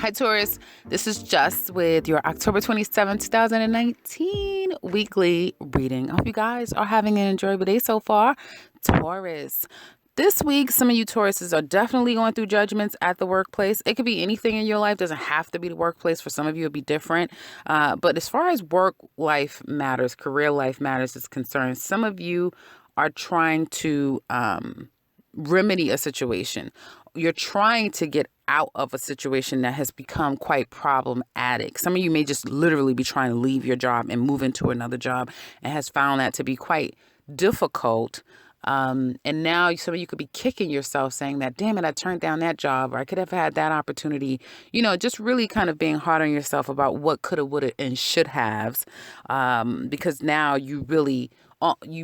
Hi, Taurus. This is Just with your October 27th, 2019 weekly reading. I hope you guys are having an enjoyable day so far. Taurus. This week, some of you Tauruses are definitely going through judgments at the workplace. It could be anything in your life. It doesn't have to be the workplace. For some of you, it'll be different. But as far as work life matters, career life matters is concerned, some of you are trying to remedy a situation. You're trying to get out of a situation that has become quite problematic. Some of you may just literally be trying to leave your job and move into another job and has found that to be quite difficult. And now some of you could be kicking yourself saying that, damn it, I turned down that job, or I could have had that opportunity. Just really kind of being hard on yourself about what coulda, woulda, and should haves. Because now you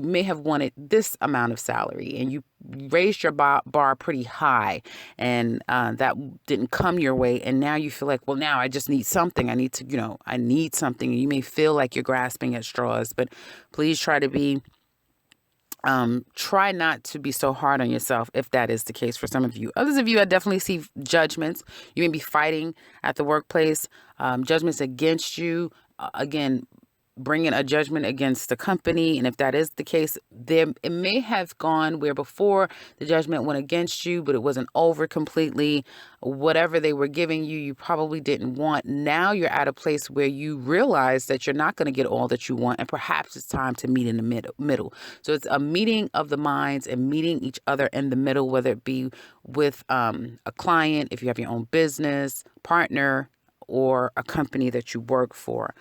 may have wanted this amount of salary and you raised your bar pretty high, and that didn't come your way. And now you feel like, well, now I just need something. I need something. And you may feel like you're grasping at straws, but please try not to be so hard on yourself if that is the case for some of you. Others of you, I definitely see judgments. You may be fighting at the workplace, judgments against you. Again, bringing a judgment against the company. And if that is the case, it may have gone where before the judgment went against you, but it wasn't over completely. Whatever they were giving you, you probably didn't want. Now you're at a place where you realize that you're not going to get all that you want, and perhaps it's time to meet in the middle. So it's a meeting of the minds and meeting each other in the middle, whether it be with a client, if you have your own business, partner, or a company that you work for.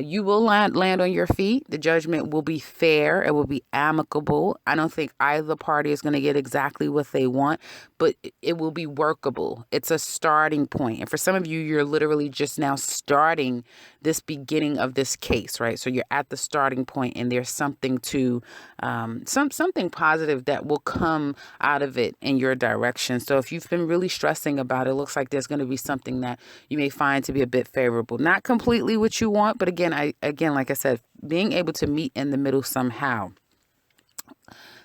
You will land on your feet. The judgment will be fair. It will be amicable. I don't think either party is going to get exactly what they want, but it will be workable. It's a starting point. And for some of you, you're literally just now starting this beginning of this case, right? So you're at the starting point, and there's something something positive that will come out of it in your direction. So if you've been really stressing about it, it looks like there's going to be something that you may find to be a bit favorable. Not completely what you want, but again, like I said, being able to meet in the middle somehow.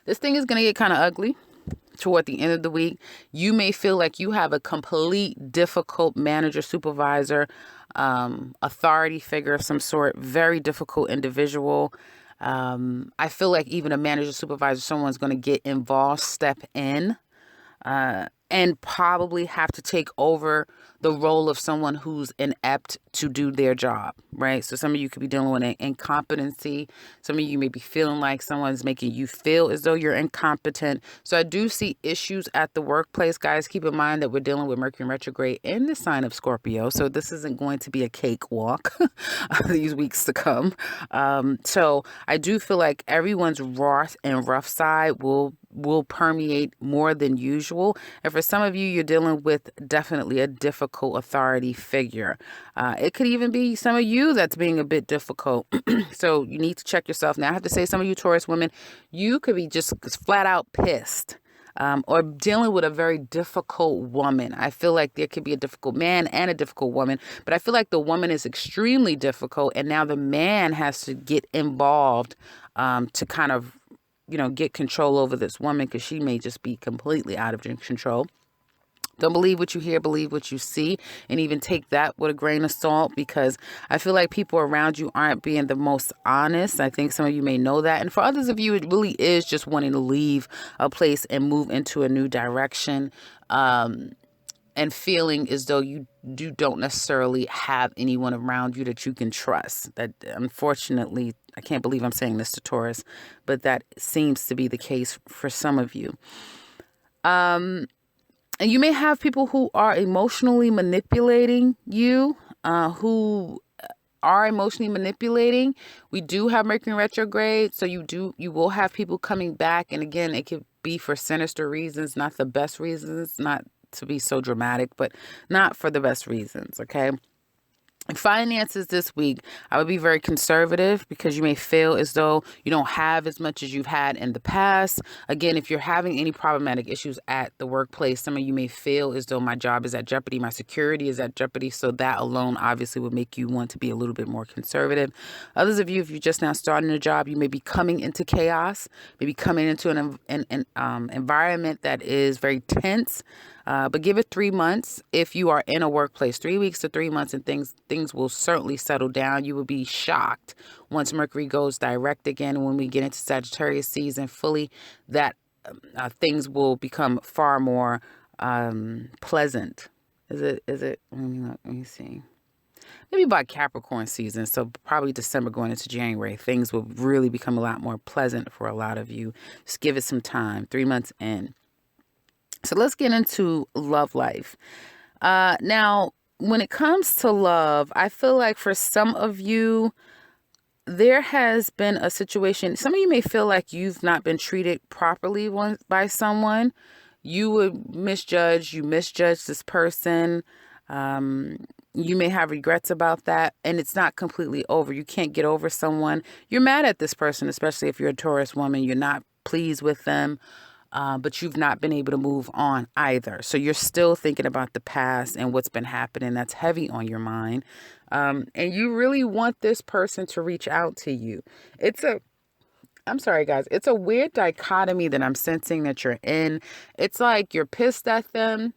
This thing is going to get kind of ugly toward the end of the week. You may feel like you have a complete difficult manager, supervisor, authority figure of some sort, very difficult individual. I feel like even a manager, supervisor, someone's going to get involved, step in, and probably have to take over the role of someone who's inept to do their job, right? So some of you could be dealing with an incompetency. Some of you may be feeling like someone's making you feel as though you're incompetent. So I do see issues at the workplace. Guys, keep in mind that we're dealing with Mercury retrograde in the sign of Scorpio. So this isn't going to be a cakewalk these weeks to come. So I do feel like everyone's wrath and rough side will permeate more than usual. And for some of you, you're dealing with definitely a difficult authority figure. It could even be some of you that's being a bit difficult. So you need to check yourself. Now, I have to say, some of you Taurus women, you could be just flat out pissed. Or dealing with a very difficult woman. I feel like there could be a difficult man and a difficult woman, but I feel like the woman is extremely difficult, and now the man has to get involved to kind of get control over this woman, because she may just be completely out of control. Don't believe what you hear, believe what you see, and even take that with a grain of salt, because I feel like people around you aren't being the most honest. I think some of you may know that. And for others of you, it really is just wanting to leave a place and move into a new direction, and feeling as though you don't necessarily have anyone around you that you can trust. That, unfortunately, I can't believe I'm saying this to Taurus, but that seems to be the case for some of you. And you may have people who are emotionally manipulating you, who are emotionally manipulating. We do have Mercury retrograde, so you will have people coming back. And again, it could be for sinister reasons, not the best reasons, not to be so dramatic, but not for the best reasons, okay? Finances this week, I would be very conservative, because you may feel as though you don't have as much as you've had in the past. Again, if you're having any problematic issues at the workplace, some of you may feel as though my job is at jeopardy, my security is at jeopardy. So that alone obviously would make you want to be a little bit more conservative. Others of you, if you're just now starting a job, you may be coming into chaos, maybe coming into an environment that is very tense. But give it 3 months if you are in a workplace, 3 weeks to 3 months, and things will certainly settle down. You will be shocked once Mercury goes direct again. When we get into Sagittarius season fully, that things will become far more pleasant. Is it? Let me see. Maybe by Capricorn season, so probably December going into January, things will really become a lot more pleasant for a lot of you. Just give it some time, 3 months in. So let's get into love life. Now, when it comes to love, I feel like for some of you, there has been a situation. Some of you may feel like you've not been treated properly by someone. You would misjudge this person. You may have regrets about that, and it's not completely over. You can't get over someone. You're mad at this person, especially if you're a Taurus woman. You're not pleased with them, but you've not been able to move on either. So you're still thinking about the past and what's been happening. That's heavy on your mind. And you really want this person to reach out to you. I'm sorry, guys. It's a weird dichotomy that I'm sensing that you're in. It's like you're pissed at them.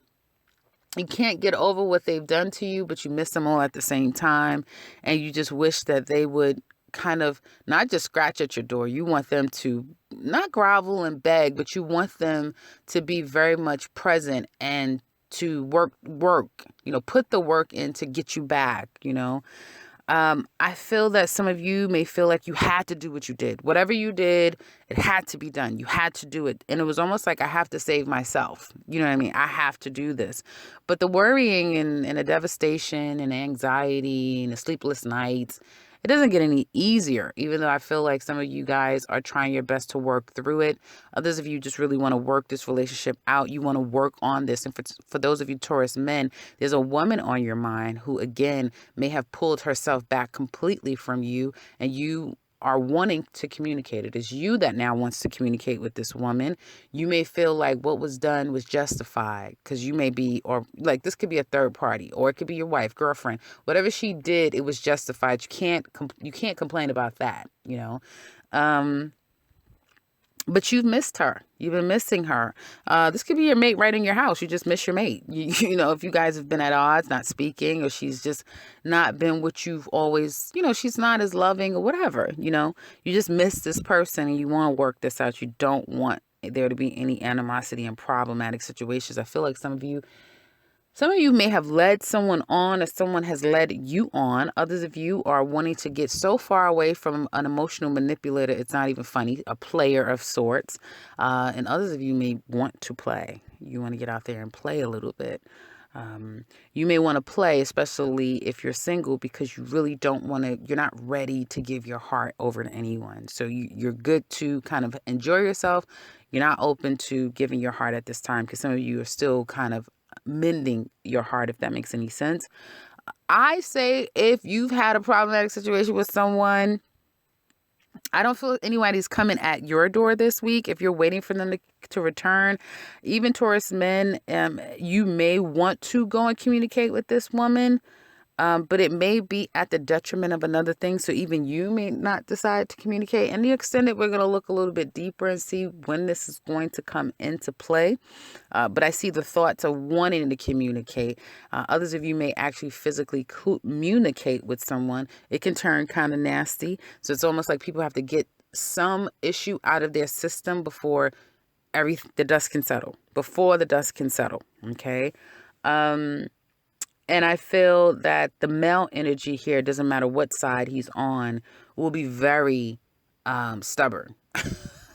You can't get over what they've done to you, but you miss them all at the same time. And you just wish that they would kind of not just scratch at your door. You want them to not grovel and beg, but you want them to be very much present and to work, put the work in to get you back, I feel that some of you may feel like you had to do what you did. Whatever you did, it had to be done. You had to do it. And it was almost like I have to save myself. You know what I mean? I have to do this. But the worrying and the devastation and anxiety and the sleepless nights, it doesn't get any easier, even though I feel like some of you guys are trying your best to work through it. Others of you just really want to work this relationship out. You want to work on this. And for those of you Taurus men, there's a woman on your mind who, again, may have pulled herself back completely from you, and you are wanting to communicate. It is you that now wants to communicate with this woman. You may feel like what was done was justified because you may be, or like this could be a third party, or it could be your wife, girlfriend, whatever she did, it was justified. You can't complain about that, but you've missed her. You've been missing her. This could be your mate right in your house. You just miss your mate. If you guys have been at odds, not speaking, or she's just not been what you've always, she's not as loving or whatever, you just miss this person and you want to work this out. You don't want there to be any animosity and problematic situations. I feel like some of you may have led someone on, or someone has led you on. Others of you are wanting to get so far away from an emotional manipulator, it's not even funny, a player of sorts. And others of you may want to play. You want to get out there and play a little bit. You may want to play, especially if you're single, because you really you're not ready to give your heart over to anyone. So you're good to kind of enjoy yourself. You're not open to giving your heart at this time because some of you are still kind of mending your heart, if that makes any sense. I say if you've had a problematic situation with someone, I don't feel anybody's coming at your door this week. If you're waiting for them to return, even Taurus men, you may want to go and communicate with this woman. But it may be at the detriment of another thing. So even you may not decide to communicate. And the extended, we're going to look a little bit deeper and see when this is going to come into play. But I see the thoughts of wanting to communicate. Others of you may actually physically communicate with someone. It can turn kind of nasty. So it's almost like people have to get some issue out of their system before the dust can settle. Okay. And I feel that the male energy here, doesn't matter what side he's on, will be very stubborn.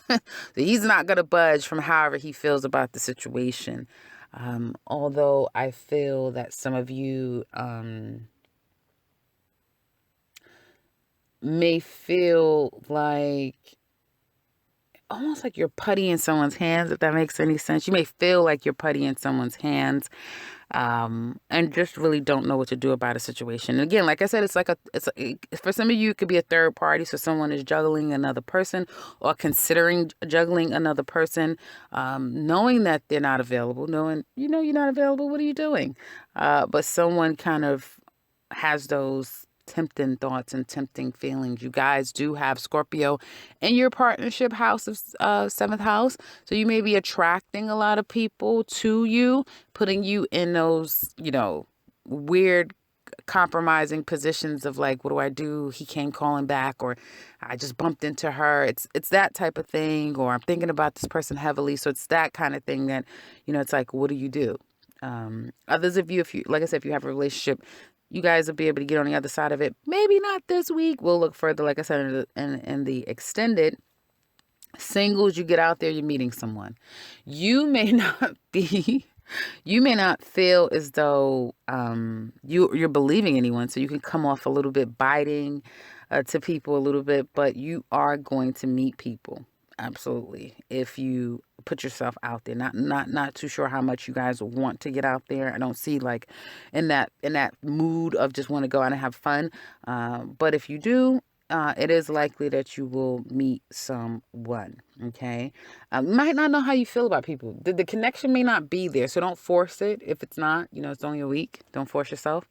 So he's not going to budge from however he feels about the situation. Although I feel that some of you may feel like almost like you're putty in someone's hands, if that makes any sense. You may feel like you're putty in someone's hands. And just really don't know what to do about a situation. And again, like I said, for some of you, it could be a third party. So someone is juggling another person or considering juggling another person, knowing that they're not available, knowing, you're not available. What are you doing? But someone kind of has those tempting thoughts and tempting feelings. You guys do have Scorpio in your partnership house of seventh house. So you may be attracting a lot of people to you, putting you in those, weird compromising positions of like, what do I do? He came calling back, or I just bumped into her. It's that type of thing, or I'm thinking about this person heavily. So it's that kind of thing that, it's like, what do you do? Others of you, if you, like I said, if you have a relationship, you guys will be able to get on the other side of it. Maybe not this week. We'll look further, like I said, in the extended. Singles, you get out there, you're meeting someone. You may not be, you may not feel as though you're believing anyone, so you can come off a little bit biting to people a little bit, but you are going to meet people. Absolutely. If you put yourself out there. Not too sure how much you guys want to get out there. I don't see like in that mood of just want to go out and have fun. But if you do, it is likely that you will meet someone. Okay. Might not know how you feel about people. The connection may not be there. So don't force it. If it's not, it's only a week. Don't force yourself.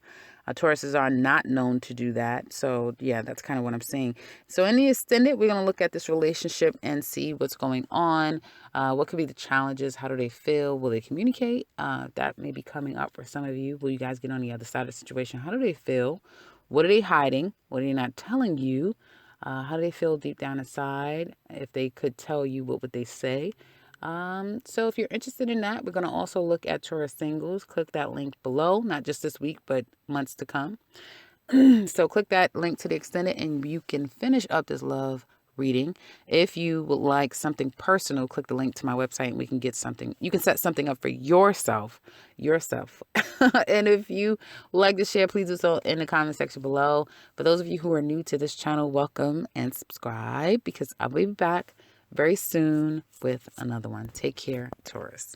Tauruses are not known to do that. So yeah, that's kind of what I'm saying. So in the extended, we're going to look at this relationship and see what's going on. What could be the challenges? How do they feel? Will they communicate? That may be coming up for some of you. Will you guys get on the other side of the situation? How do they feel? What are they hiding? What are they not telling you? How do they feel deep down inside? If they could tell you, what would they say? So if you're interested in that, we're going to also look at Taurus singles. Click that link below, not just this week, but months to come. So click that link to the extended and you can finish up this love reading. If you would like something personal, click the link to my website and we can get something. You can set something up for yourself. And if you would like to share, please do so in the comment section below. For those of you who are new to this channel, welcome and subscribe, because I'll be back very soon with another one. Take care, Taurus.